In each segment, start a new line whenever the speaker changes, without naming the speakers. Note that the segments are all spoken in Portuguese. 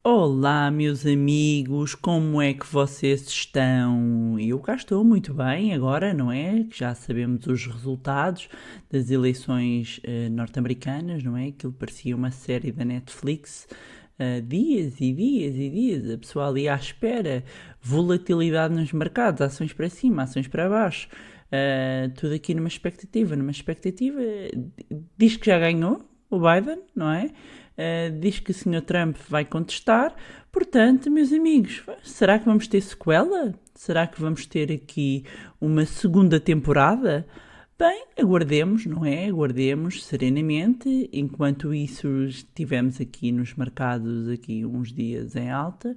Olá, meus amigos, como é que vocês estão? Eu cá estou muito bem agora, não é? Que já sabemos os resultados das eleições norte-americanas, não é? Aquilo parecia uma série da Netflix. Dias e dias e dias, a pessoa ali à espera, volatilidade nos mercados, ações para cima, ações para baixo, tudo aqui numa expectativa, diz que já ganhou o Biden, não é? Diz que o Sr. Trump vai contestar. Portanto, meus amigos, será que vamos ter sequela? Será que vamos ter aqui uma segunda temporada? Bem, aguardemos, não é? Aguardemos serenamente. Enquanto isso, estivemos aqui nos mercados aqui uns dias em alta,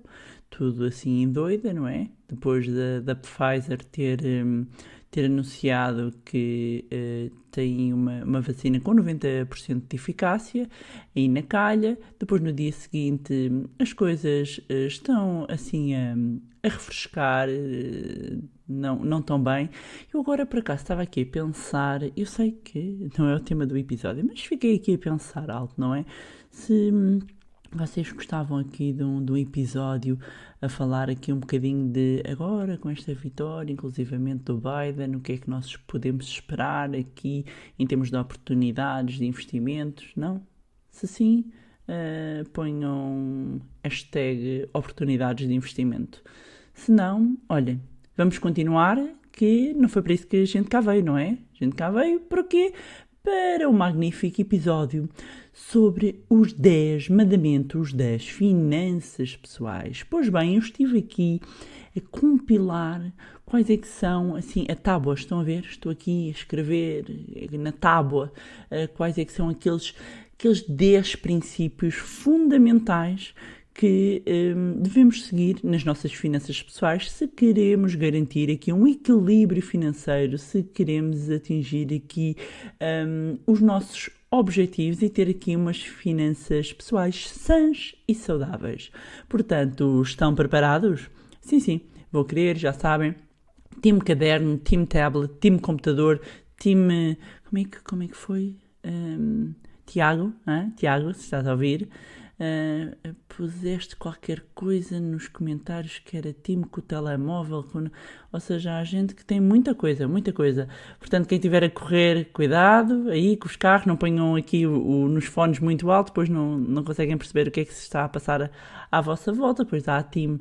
tudo assim em doida, não é? Depois da Pfizer ter anunciado que tem uma vacina com 90% de eficácia, aí na calha. Depois, no dia seguinte, as coisas estão assim a refrescar, não tão bem. Eu agora, por acaso, estava aqui a pensar, eu sei que não é o tema do episódio, mas fiquei aqui a pensar alto, não é? Se vocês gostavam aqui de um episódio a falar aqui um bocadinho de agora, com esta vitória, inclusivamente do Biden, o que é que nós podemos esperar aqui em termos de oportunidades, de investimentos, não? Se sim, ponham hashtag oportunidades de investimento. Se não, olhem, vamos continuar, que não foi para isso que a gente cá veio, não é? A gente cá veio para quê? Para um magnífico episódio sobre os 10 mandamentos das finanças pessoais. Pois bem, eu estive aqui a compilar quais é que são, assim, a tábua, estão a ver? Estou aqui a escrever na tábua quais é que são aqueles 10 princípios fundamentais que devemos seguir nas nossas finanças pessoais se queremos garantir aqui um equilíbrio financeiro, se queremos atingir aqui os nossos objetivos e ter aqui umas finanças pessoais sãs e saudáveis. Portanto, estão preparados? Sim, sim, vou querer, já sabem. Time caderno, time tablet, time computador, time... Como é que foi? Tiago, Tiago, se estás a ouvir... puseste qualquer coisa nos comentários que era time com o telemóvel, ou seja, há gente que tem muita coisa, portanto quem estiver a correr, cuidado aí com os carros, não ponham aqui nos fones muito alto, depois não conseguem perceber o que é que se está a passar à vossa volta. Pois há a time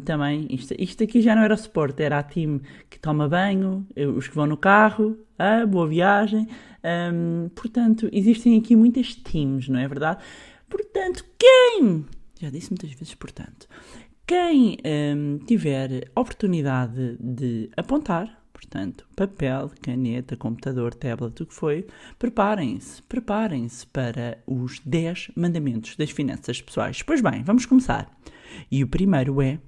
também, isto aqui já não era o suporte, era a time que toma banho, os que vão no carro, boa viagem. Portanto, existem aqui muitas teams, não é verdade? Portanto, já disse muitas vezes, quem tiver oportunidade de apontar, portanto, papel, caneta, computador, tablet, o que foi, preparem-se para os 10 mandamentos das finanças pessoais. Pois bem, vamos começar. E o primeiro é: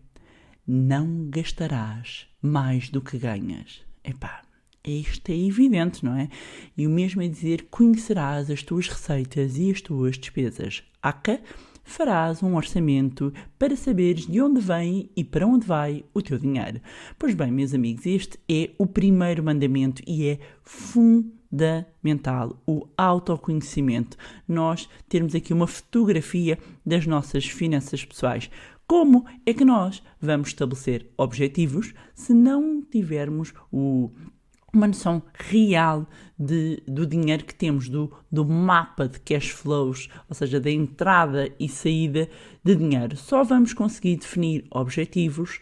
não gastarás mais do que ganhas. Epá, isto é evidente, não é? E o mesmo é dizer: conhecerás as tuas receitas e as tuas despesas. Aca, farás um orçamento para saberes de onde vem e para onde vai o teu dinheiro. Pois bem, meus amigos, este é o primeiro mandamento e é fundamental, o autoconhecimento. Nós termos aqui uma fotografia das nossas finanças pessoais. Como é que nós vamos estabelecer objetivos se não tivermos uma noção real do dinheiro que temos, do mapa de cash flows, ou seja, da entrada e saída de dinheiro? Só vamos conseguir definir objetivos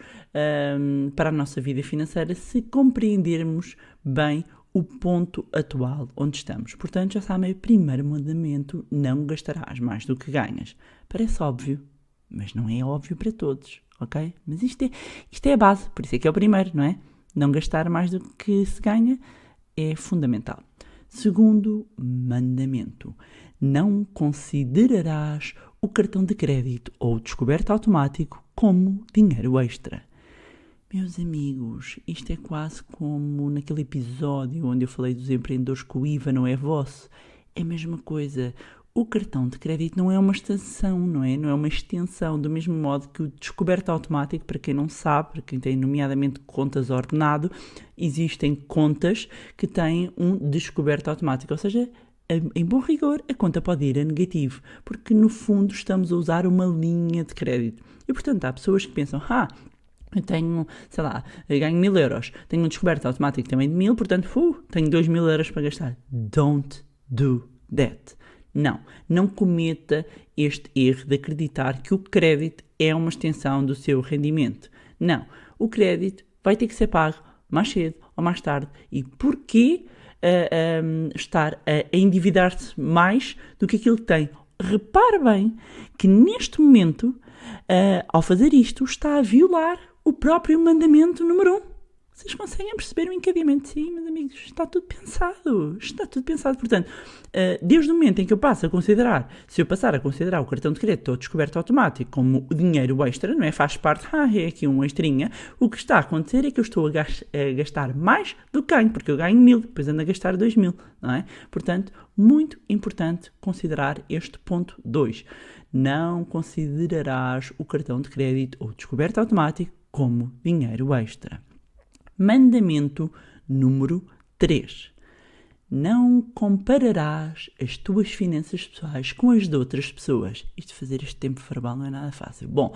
para a nossa vida financeira se compreendermos bem o ponto atual onde estamos. Portanto, já sabem, o primeiro mandamento: não gastarás mais do que ganhas. Parece óbvio, mas não é óbvio para todos, ok? Mas isto é a base, por isso é que é o primeiro, não é? Não gastar mais do que se ganha é fundamental. Segundo mandamento: não considerarás o cartão de crédito ou descoberto automático como dinheiro extra. Meus amigos, isto é quase como naquele episódio onde eu falei dos empreendedores que o IVA não é vosso. É a mesma coisa. O cartão de crédito não é uma extensão, não é uma extensão, do mesmo modo que o descoberto automático, para quem não sabe, para quem tem nomeadamente contas ordenado, existem contas que têm um descoberto automático, ou seja, em bom rigor, a conta pode ir a negativo, porque no fundo estamos a usar uma linha de crédito. E portanto há pessoas que pensam, eu tenho, sei lá, eu ganho 1000 euros, tenho um descoberto automático também de 1000, portanto, tenho 2000 euros para gastar. Don't do that. Não cometa este erro de acreditar que o crédito é uma extensão do seu rendimento. Não, o crédito vai ter que ser pago mais cedo ou mais tarde. E porquê estar a endividar-se mais do que aquilo que tem? Repare bem que neste momento, ao fazer isto, está a violar o próprio mandamento número 1. Vocês conseguem perceber o encadeamento? Sim, meus amigos, está tudo pensado. Está tudo pensado. Portanto, desde o momento em que eu passo a considerar, se eu passar a considerar o cartão de crédito ou descoberto automático como o dinheiro extra, não é? Faz parte, é aqui um extrinha, o que está a acontecer é que eu estou a gastar mais do que ganho, porque eu ganho 1000, depois ando a gastar 2000, não é? Portanto, muito importante considerar este ponto 2. Não considerarás o cartão de crédito ou descoberto automático como dinheiro extra. Mandamento número 3. Não compararás as tuas finanças pessoais com as de outras pessoas. Isto fazer este tempo verbal não é nada fácil. Bom,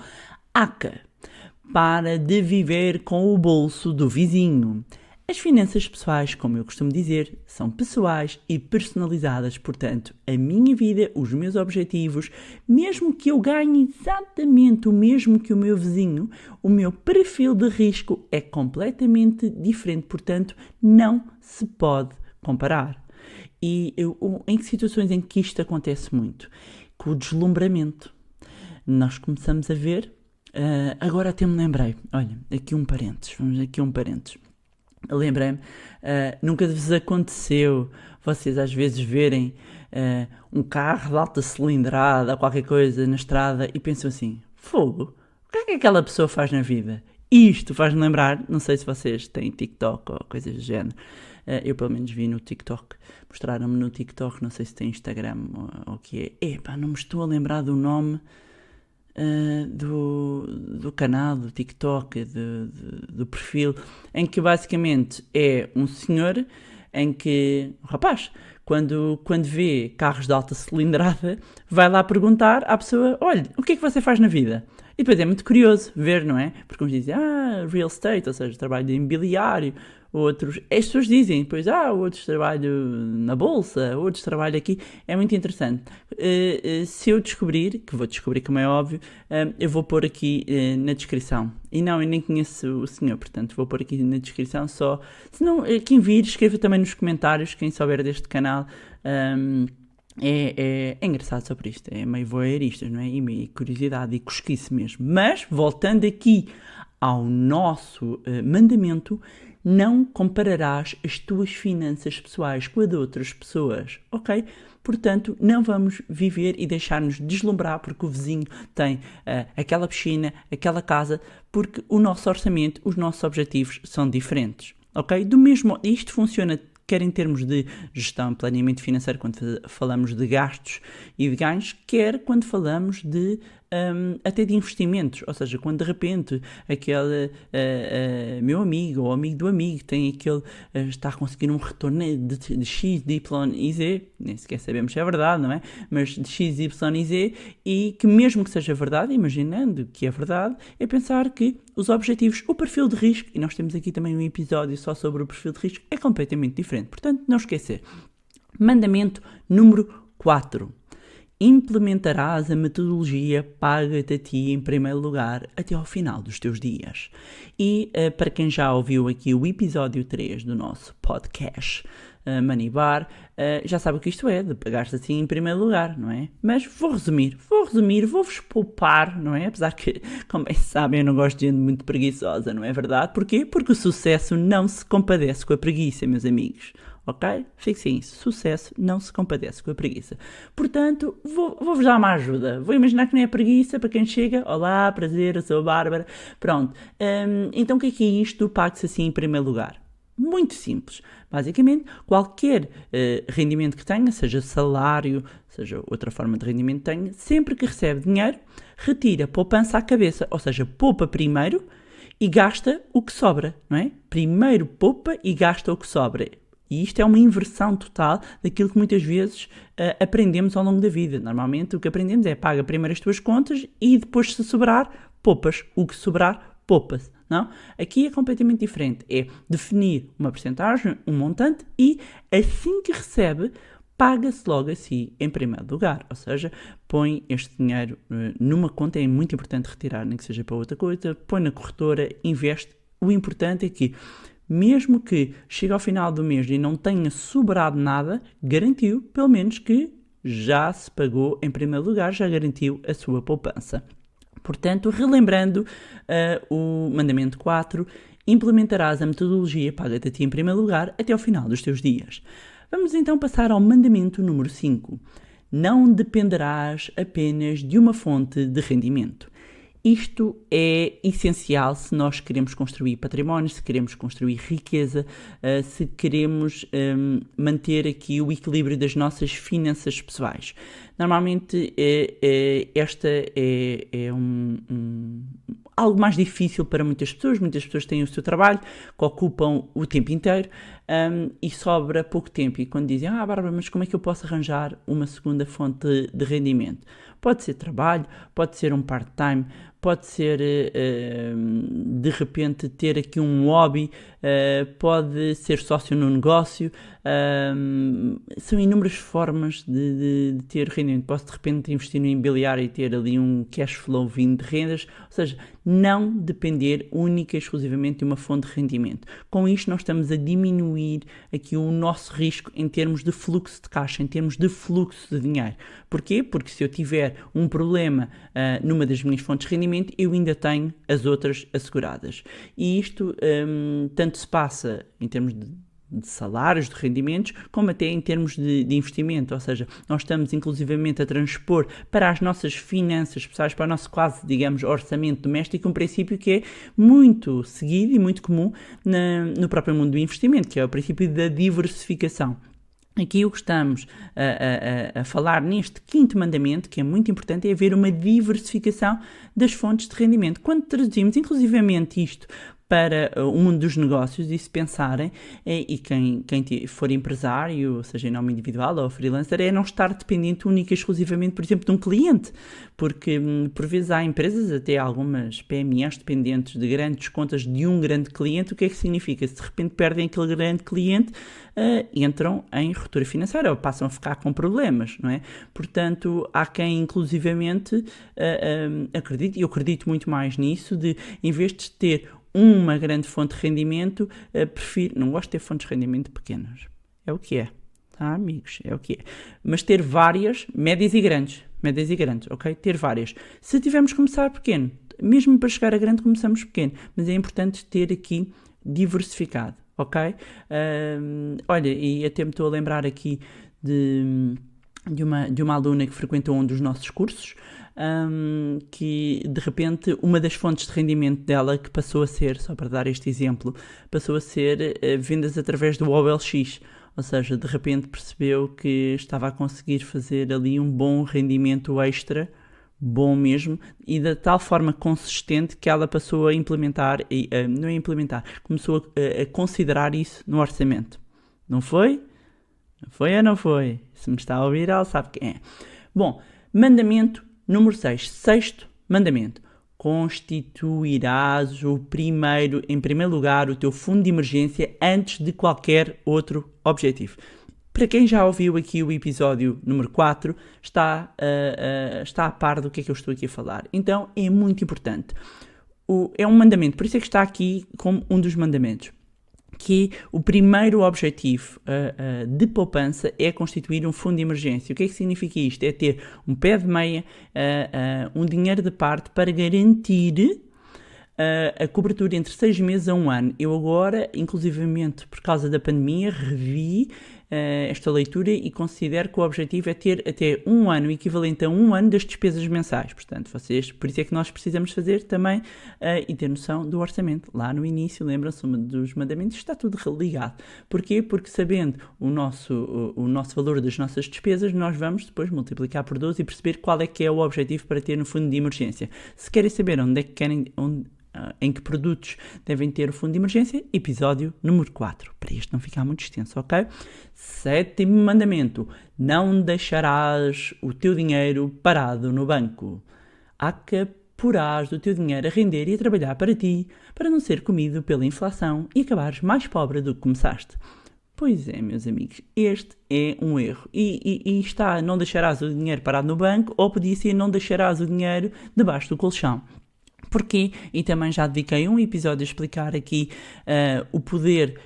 para de viver com o bolso do vizinho. As finanças pessoais, como eu costumo dizer, são pessoais e personalizadas. Portanto, a minha vida, os meus objetivos, mesmo que eu ganhe exatamente o mesmo que o meu vizinho, o meu perfil de risco é completamente diferente. Portanto, não se pode comparar. E em que situações em que isto acontece muito? Com o deslumbramento. Nós começamos a ver... agora até me lembrei. Olha, aqui um parênteses. Lembrei-me, nunca vos aconteceu vocês às vezes verem um carro de alta cilindrada ou qualquer coisa na estrada e pensam assim, fogo, o que é que aquela pessoa faz na vida? Isto faz-me lembrar, não sei se vocês têm TikTok ou coisas do género, eu pelo menos vi no TikTok, mostraram-me no TikTok, não sei se tem Instagram ou o que é, não me estou a lembrar do nome do canal, do TikTok, do perfil, em que basicamente é um senhor em que, rapaz, quando vê carros de alta cilindrada, vai lá perguntar à pessoa, olha, o que é que você faz na vida? E depois é muito curioso ver, não é? Porque uns dizem, real estate, ou seja, trabalho de imobiliário, outros, as pessoas dizem, depois, outros trabalho na bolsa, outros trabalho aqui, é muito interessante. Se eu descobrir, que vou descobrir como é óbvio, eu vou pôr aqui na descrição. E não, eu nem conheço o senhor, portanto vou pôr aqui na descrição só. Se não, quem vir, escreva também nos comentários, quem souber deste canal. É engraçado sobre isto, é meio voyeuristas, não é? E meio curiosidade e cosquice mesmo. Mas, voltando aqui ao nosso mandamento, não compararás as tuas finanças pessoais com a de outras pessoas, ok? Portanto, não vamos viver e deixar-nos deslumbrar porque o vizinho tem aquela piscina, aquela casa, porque o nosso orçamento, os nossos objetivos são diferentes, ok? Do mesmo, isto funciona quer em termos de gestão e planeamento financeiro, quando falamos de gastos e de ganhos, quer quando falamos de até de investimentos, ou seja, quando de repente aquele meu amigo ou amigo do amigo tem aquele, está a conseguir um retorno de X, Y e Z, nem sequer sabemos se é verdade, não é? Mas de X, Y e Z, e que mesmo que seja verdade, imaginando que é verdade, é pensar que os objetivos, o perfil de risco, e nós temos aqui também um episódio só sobre o perfil de risco, é completamente diferente. Portanto, não esquecer. Mandamento número 4. Implementarás a metodologia paga-te a ti em primeiro lugar até ao final dos teus dias. E para quem já ouviu aqui o episódio 3 do nosso podcast Money Bar, já sabe o que isto é, de pagar-se assim em primeiro lugar, não é? Mas vou resumir, vou-vos poupar, não é? Apesar que, como bem sabem, eu não gosto de gente muito preguiçosa, não é verdade? Porquê? Porque o sucesso não se compadece com a preguiça, meus amigos. Ok? Fixem isso. Sucesso não se compadece com a preguiça. Portanto, vou-vos dar uma ajuda. Vou imaginar que não é preguiça para quem chega. Olá, prazer, eu sou a Bárbara. Pronto. Então, o que é isto do pague-se assim em primeiro lugar? Muito simples. Basicamente, qualquer rendimento que tenha, seja salário, seja outra forma de rendimento que tenha, sempre que recebe dinheiro, retira poupança à cabeça. Ou seja, poupa primeiro e gasta o que sobra, não é? Primeiro poupa e gasta o que sobra. E isto é uma inversão total daquilo que muitas vezes aprendemos ao longo da vida. Normalmente o que aprendemos é paga primeiro as tuas contas e depois, se sobrar, poupas. O que sobrar, poupa-se. Não? Aqui é completamente diferente. É definir uma percentagem, um montante e assim que recebe, paga-se logo a si em primeiro lugar. Ou seja, põe este dinheiro numa conta, é muito importante retirar, nem que seja para outra coisa, põe na corretora, investe. O importante é que, mesmo que chegue ao final do mês e não tenha sobrado nada, garantiu, pelo menos, que já se pagou em primeiro lugar, já garantiu a sua poupança. Portanto, relembrando o mandamento 4, implementarás a metodologia paga-te a ti em primeiro lugar até ao final dos teus dias. Vamos então passar ao mandamento número 5. Não dependerás apenas de uma fonte de rendimento. Isto é essencial se nós queremos construir património, se queremos construir riqueza, se queremos manter aqui o equilíbrio das nossas finanças pessoais. Normalmente esta é algo mais difícil para muitas pessoas. Muitas pessoas têm o seu trabalho, que ocupam o tempo inteiro e sobra pouco tempo. E quando dizem, Bárbara, mas como é que eu posso arranjar uma segunda fonte de rendimento? Pode ser trabalho, pode ser um part-time, pode ser de repente ter aqui um hobby, pode ser sócio no negócio. São inúmeras formas de ter rendimento. Posso de repente investir no imobiliário e ter ali um cash flow vindo de rendas, ou seja, não depender única e exclusivamente de uma fonte de rendimento. Com isto nós estamos a diminuir aqui o nosso risco em termos de fluxo de caixa, em termos de fluxo de dinheiro. Porquê? Porque se eu tiver um problema numa das minhas fontes de rendimento, eu ainda tenho as outras asseguradas. E isto tanto se passa em termos de salários, de rendimentos, como até em termos de investimento, ou seja, nós estamos inclusivamente a transpor para as nossas finanças pessoais, para o nosso quase, digamos, orçamento doméstico, um princípio que é muito seguido e muito comum no próprio mundo do investimento, que é o princípio da diversificação. Aqui o que estamos a falar neste quinto mandamento, que é muito importante, é haver uma diversificação das fontes de rendimento. Quando traduzimos inclusivamente isto para o mundo dos negócios, e se pensarem, e quem for empresário, seja em nome individual ou freelancer, é não estar dependente única e exclusivamente, por exemplo, de um cliente, porque por vezes há empresas, até algumas PMEs dependentes de grandes contas de um grande cliente. O que é que significa? Se de repente perdem aquele grande cliente, entram em ruptura financeira ou passam a ficar com problemas, não é? Portanto, há quem inclusivamente acredite, e eu acredito muito mais nisso, de em vez de ter uma grande fonte de rendimento, não gosto de ter fontes de rendimento pequenas. É o que é, tá, amigos? É o que é. Mas ter várias, médias e grandes, ok? Ter várias. Se tivermos que começar pequeno, mesmo para chegar a grande, começamos pequeno. Mas é importante ter aqui diversificado, ok? Olha, e até me estou a lembrar aqui de uma aluna que frequentou um dos nossos cursos, que de repente uma das fontes de rendimento dela, que passou a ser, só para dar este exemplo, passou a ser vendas através do OLX, ou seja, de repente percebeu que estava a conseguir fazer ali um bom rendimento extra, bom mesmo, e da tal forma consistente que ela passou a implementar, não é implementar, começou a considerar isso no orçamento. Não foi? Não foi ou não foi? Se me está a ouvir, ela sabe quem é. Bom, mandamento número 6. Sexto mandamento. Constituirás em primeiro lugar, o teu fundo de emergência antes de qualquer outro objetivo. Para quem já ouviu aqui o episódio número 4, está a par do que é que eu estou aqui a falar. Então, é muito importante. É um mandamento, por isso é que está aqui como um dos mandamentos, que o primeiro objetivo de poupança é constituir um fundo de emergência. O que é que significa isto? É ter um pé de meia, um dinheiro de parte para garantir a cobertura entre 6 meses a 1 ano. Eu agora, inclusivamente por causa da pandemia, revi esta leitura e considero que o objetivo é ter até 1 ano, equivalente a 1 ano das despesas mensais. Portanto, por isso é que nós precisamos fazer também e ter noção do orçamento. Lá no início, lembram-se dos mandamentos, está tudo ligado. Porquê? Porque sabendo o nosso valor das nossas despesas, nós vamos depois multiplicar por 12 e perceber qual é que é o objetivo para ter no fundo de emergência. Se querem saber onde em que produtos devem ter o fundo de emergência, episódio número 4, para isto não ficar muito extenso, ok? 7º mandamento, não deixarás o teu dinheiro parado no banco. Há que porás o teu dinheiro a render e a trabalhar para ti, para não ser comido pela inflação e acabares mais pobre do que começaste. Pois é, meus amigos, este é um erro. E está, não deixarás o dinheiro parado no banco, ou podia ser, não deixarás o dinheiro debaixo do colchão. Porquê? E também já dediquei um episódio a explicar aqui o poder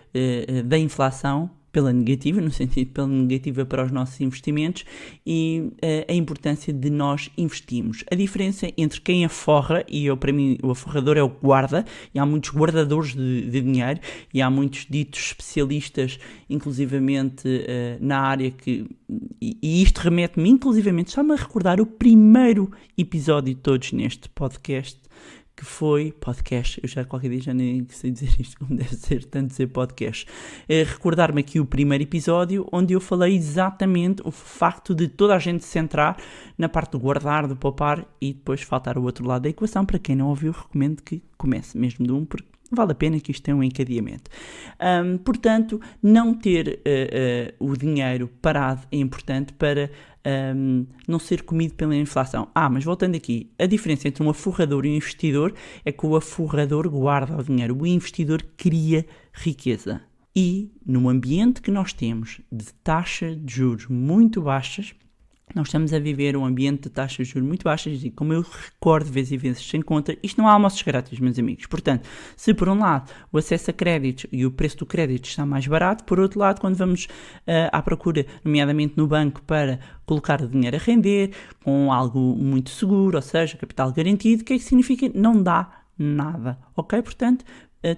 da inflação pela negativa, no sentido pela negativa para os nossos investimentos e a importância de nós investirmos. A diferença entre quem aforra, e para mim o aforrador é o guarda, e há muitos guardadores de dinheiro, e há muitos ditos especialistas, inclusivamente na área que... E isto remete-me, inclusivamente, está-me a recordar o primeiro episódio de todos neste podcast, que foi podcast, eu já qualquer dia já nem sei dizer isto como deve ser, tanto dizer podcast, recordar-me aqui o primeiro episódio onde eu falei exatamente o facto de toda a gente se centrar na parte do guardar, do poupar e depois faltar o outro lado da equação. Para quem não ouviu, recomendo que comece mesmo de porque vale a pena que isto tenha um encadeamento. Portanto, não ter o dinheiro parado é importante para não ser comido pela inflação. Mas voltando aqui, a diferença entre um aforrador e um investidor é que o aforrador guarda o dinheiro, o investidor cria riqueza. E no ambiente que nós temos de taxa de juros muito baixas, nós estamos a viver um ambiente de taxas de juros muito baixas e, como eu recordo vezes e vezes sem conta, isto não há almoços grátis, meus amigos. Portanto, se por um lado o acesso a créditos e o preço do crédito está mais barato, por outro lado, quando vamos à procura, nomeadamente no banco, para colocar o dinheiro a render com algo muito seguro, ou seja, capital garantido, o que é que significa? Não dá nada, ok? Portanto,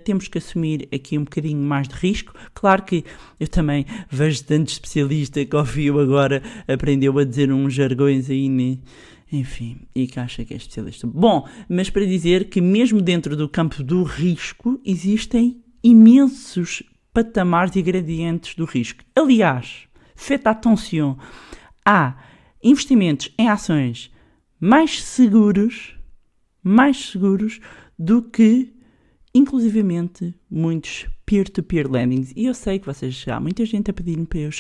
temos que assumir aqui um bocadinho mais de risco. Claro que eu também vejo tanto especialista que ouviu agora, aprendeu a dizer uns jargões aí, né? Enfim, e que acha que é especialista. Bom, mas para dizer que mesmo dentro do campo do risco existem imensos patamares e gradientes do risco. Aliás, faites attention, há investimentos em ações mais seguros do que inclusivamente muitos peer-to-peer lendings. E eu sei que há muita gente a pedir-me para eu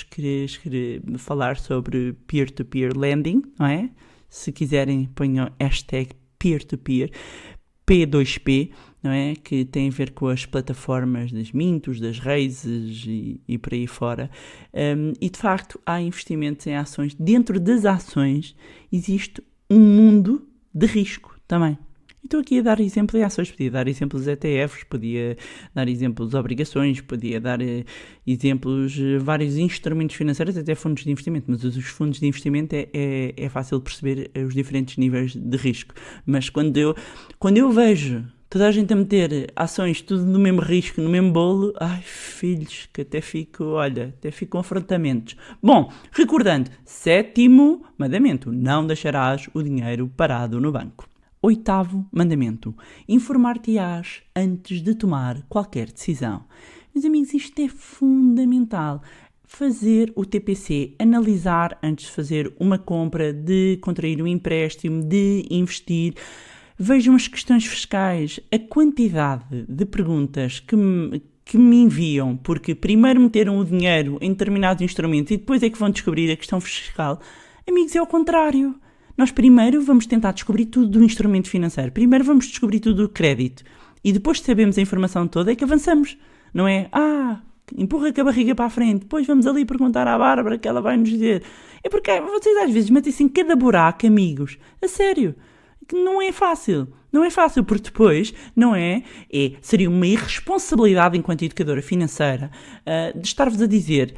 falar sobre peer-to-peer lending, não é? Se quiserem, ponham hashtag peer-to-peer, P2P, não é? Que tem a ver com as plataformas das Mintos, das Raises e por aí fora. E de facto há investimentos em ações. Dentro das ações existe um mundo de risco também. Estou aqui a dar exemplo de ações, podia dar exemplos de ETFs, podia dar exemplos de obrigações, podia dar exemplos de vários instrumentos financeiros, até fundos de investimento, mas os fundos de investimento é fácil perceber os diferentes níveis de risco. Mas quando eu vejo toda a gente a meter ações tudo no mesmo risco, no mesmo bolo, ai filhos, que até fico com afrontamentos. Bom, recordando, 7º mandamento, não deixarás o dinheiro parado no banco. 8º mandamento, informar-te-ás antes de tomar qualquer decisão. Meus amigos, isto é fundamental. Fazer o TPC, analisar antes de fazer uma compra, de contrair um empréstimo, de investir. Vejam as questões fiscais, a quantidade de perguntas que me enviam, porque primeiro meteram o dinheiro em determinados instrumentos e depois é que vão descobrir a questão fiscal. Amigos, é ao contrário. Nós primeiro vamos tentar descobrir tudo do instrumento financeiro. Primeiro vamos descobrir tudo do crédito. E depois que sabemos a informação toda é que avançamos. Não é, empurra com a barriga para a frente. Depois vamos ali perguntar à Bárbara que ela vai nos dizer. É porque vocês às vezes metem-se em cada buraco, amigos. A sério. Não é fácil. Não é fácil, porque depois, não é? Seria uma irresponsabilidade enquanto educadora financeira de estar-vos a dizer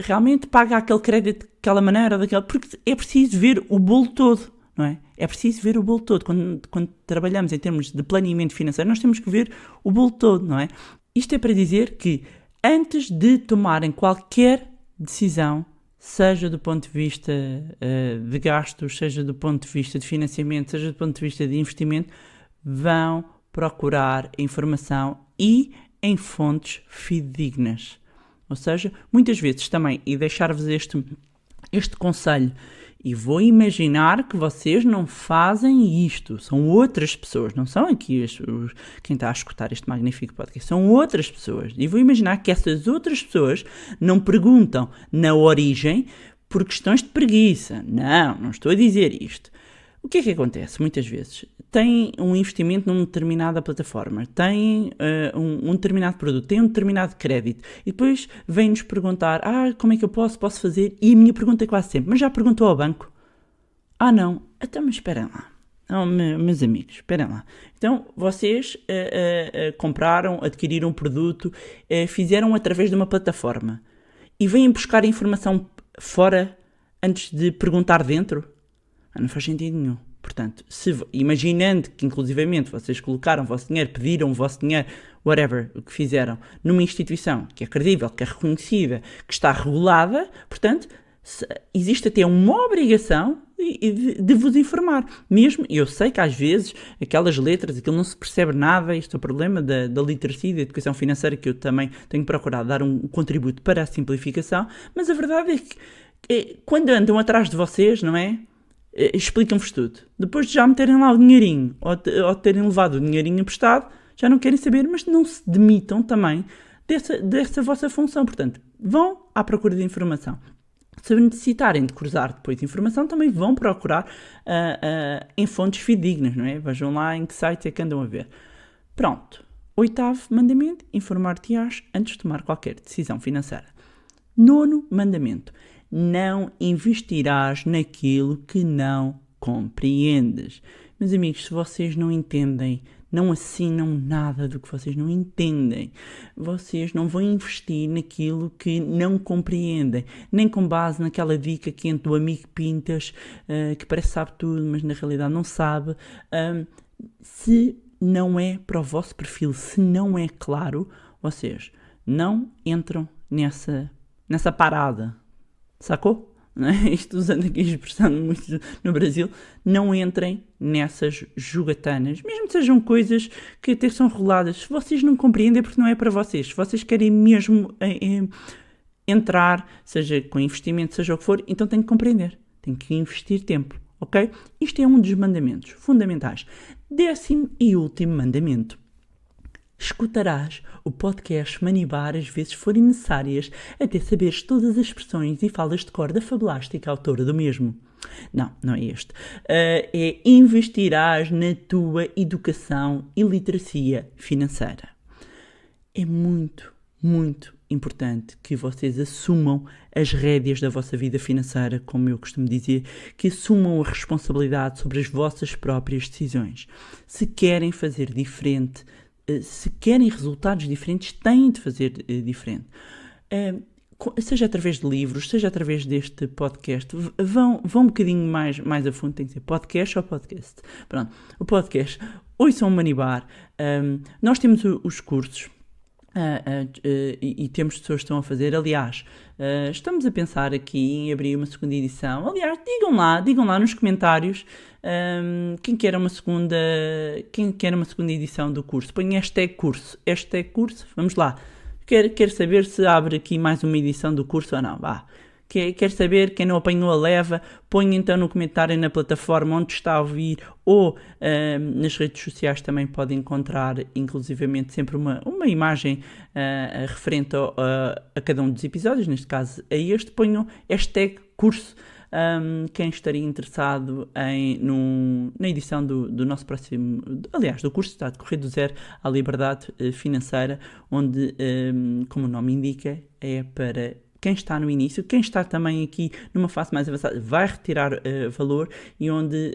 realmente paga aquele crédito daquela maneira, porque é preciso ver o bolo todo, não é? É preciso ver o bolo todo. Quando trabalhamos em termos de planeamento financeiro, nós temos que ver o bolo todo, não é? Isto é para dizer que antes de tomarem qualquer decisão, seja do ponto de vista de gastos, seja do ponto de vista de financiamento, seja do ponto de vista de investimento, vão procurar informação e em fontes fidedignas. Ou seja, muitas vezes também, e deixar-vos este conselho, E vou imaginar que vocês não fazem isto. São outras pessoas. Não são aqui quem está a escutar este magnífico podcast. São outras pessoas. E vou imaginar que essas outras pessoas não perguntam na origem por questões de preguiça. Não estou a dizer isto. O que é que acontece muitas vezes? Tem um investimento numa determinada plataforma, tem um determinado produto, tem um determinado crédito e depois vem-nos perguntar, como é que eu posso fazer? E a minha pergunta é quase sempre, mas já perguntou ao banco? Não, então mas esperem lá. Meus amigos, esperem lá. Então, vocês compraram, adquiriram um produto, fizeram através de uma plataforma e vêm buscar a informação fora antes de perguntar dentro? Não faz sentido nenhum. Portanto, imaginando que inclusivamente vocês colocaram o vosso dinheiro, pediram o vosso dinheiro, whatever, o que fizeram, numa instituição que é credível, que é reconhecida, que está regulada, portanto, existe até uma obrigação de vos informar. Mesmo, eu sei que às vezes aquelas letras, aquilo não se percebe nada, este é o problema da literacia e da educação financeira, que eu também tenho procurado dar um contributo para a simplificação, mas a verdade é que quando andam atrás de vocês, não é? Explicam-vos tudo. Depois de já meterem lá o dinheirinho ou terem levado o dinheirinho emprestado, já não querem saber, mas não se demitam também dessa vossa função. Portanto, vão à procura de informação. Se necessitarem de cruzar depois de informação, também vão procurar em fontes fidedignas, não é? Vejam lá em que site é que andam a ver. Pronto. 8º mandamento, informar-te-ás antes de tomar qualquer decisão financeira. 9º mandamento. Não investirás naquilo que não compreendes. Meus amigos, se vocês não entendem, não assinam nada do que vocês não entendem. Vocês não vão investir naquilo que não compreendem, nem com base naquela dica quente do amigo Pintas, que parece que sabe tudo, mas na realidade não sabe. Se não é para o vosso perfil, se não é claro, vocês não entram nessa parada. Sacou? Não é? Isto usando aqui a expressão muito no Brasil, não entrem nessas jogatanas, mesmo que sejam coisas que até são reguladas. Se vocês não compreendem, é porque não é para vocês. Se vocês querem mesmo entrar, seja com investimento, seja o que for, então têm que compreender, têm que investir tempo, ok? Isto é um dos mandamentos fundamentais. 10º e último mandamento. Escutarás o podcast Manibar às vezes forem necessárias até saberes todas as expressões e falas de cor da fabulástica autora do mesmo. Não é este. É investirás na tua educação e literacia financeira. É muito, muito importante que vocês assumam as rédeas da vossa vida financeira, como eu costumo dizer, que assumam a responsabilidade sobre as vossas próprias decisões. Se querem fazer diferente, se querem resultados diferentes, têm de fazer diferente. Seja através de livros, seja através deste podcast, vão um bocadinho mais a fundo, tem que ser podcast ou podcast. Pronto, o podcast, ouçam o Manibar, nós temos os cursos, e temos pessoas que estão a fazer. Aliás, estamos a pensar aqui em abrir uma segunda edição. Aliás, digam lá nos comentários quem quer uma segunda edição do curso. Põe hashtag curso, vamos lá. Quero saber se abre aqui mais uma edição do curso ou não. Vá. Quer saber, quem não apanhou a leva, põe então no comentário na plataforma onde está a ouvir ou nas redes sociais também pode encontrar inclusivamente sempre uma imagem referente a cada um dos episódios, neste caso a este, ponham hashtag curso. Quem estaria interessado na edição do nosso próximo, aliás, do curso está a decorrer do zero à liberdade financeira, onde, como o nome indica, é para quem está no início, quem está também aqui numa fase mais avançada, vai retirar valor e onde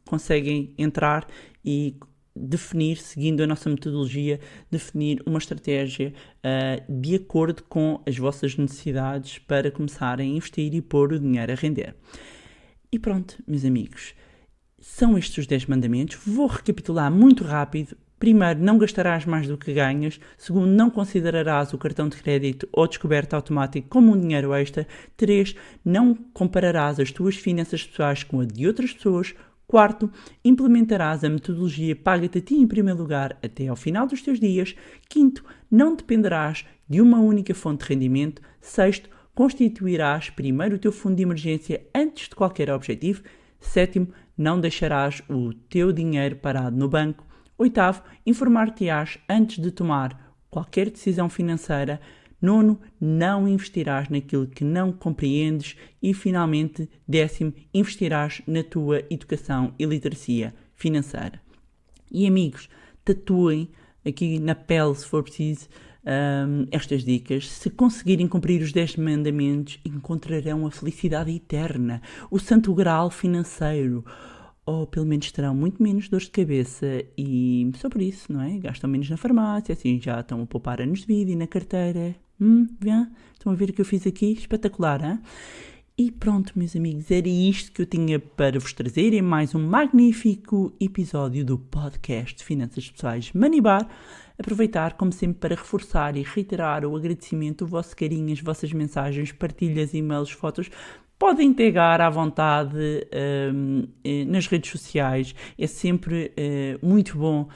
conseguem entrar e definir, seguindo a nossa metodologia, definir uma estratégia de acordo com as vossas necessidades para começarem a investir e pôr o dinheiro a render. E pronto, meus amigos, são estes os 10 mandamentos. Vou recapitular muito rápido. Primeiro, não gastarás mais do que ganhas. Segundo, não considerarás o cartão de crédito ou descoberta automático como um dinheiro extra. 3, não compararás as tuas finanças pessoais com a de outras pessoas. 4, implementarás a metodologia Paga-te a ti em primeiro lugar até ao final dos teus dias. 5, não dependerás de uma única fonte de rendimento. 6, Constituirás primeiro o teu fundo de emergência antes de qualquer objetivo. 7º, não deixarás o teu dinheiro parado no banco. 8º, informar-te-ás antes de tomar qualquer decisão financeira. 9º, não investirás naquilo que não compreendes. E, finalmente, 10º, investirás na tua educação e literacia financeira. E, amigos, tatuem aqui na pele, se for preciso, estas dicas. Se conseguirem cumprir os 10 mandamentos, encontrarão a felicidade eterna, o santo graal financeiro, ou pelo menos terão muito menos dores de cabeça e só por isso, não é? Gastam menos na farmácia, assim já estão a poupar anos de vida e na carteira. Estão a ver o que eu fiz aqui? Espetacular, hein? E pronto, meus amigos, era isto que eu tinha para vos trazer em mais um magnífico episódio do podcast de Finanças Pessoais Money Bar. Aproveitar, como sempre, para reforçar e reiterar o agradecimento, o vosso carinho, as vossas mensagens, partilhas, e-mails, fotos. Podem pegar à vontade nas redes sociais. É sempre muito bom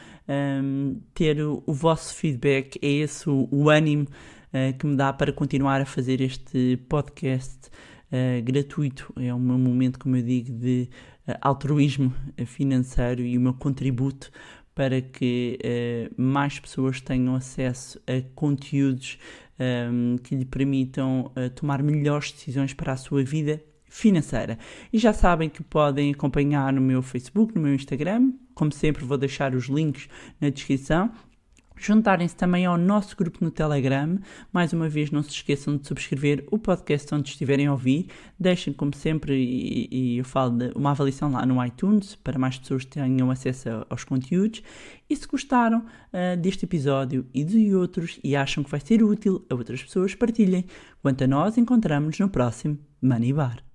ter o vosso feedback. É esse o ânimo que me dá para continuar a fazer este podcast gratuito. É o meu momento, como eu digo, de altruísmo financeiro e o meu contributo para que mais pessoas tenham acesso a conteúdos que lhe permitam tomar melhores decisões para a sua vida financeira. E já sabem que podem acompanhar no meu Facebook, no meu Instagram. Como sempre, vou deixar os links na descrição. Juntarem-se também ao nosso grupo no Telegram. Mais uma vez, não se esqueçam de subscrever o podcast onde estiverem a ouvir. Deixem, como sempre, e eu falo de uma avaliação lá no iTunes, para mais pessoas tenham acesso aos conteúdos. E se gostaram deste episódio e de outros e acham que vai ser útil a outras pessoas, partilhem. Quanto a nós, encontramos-nos no próximo Money Bar.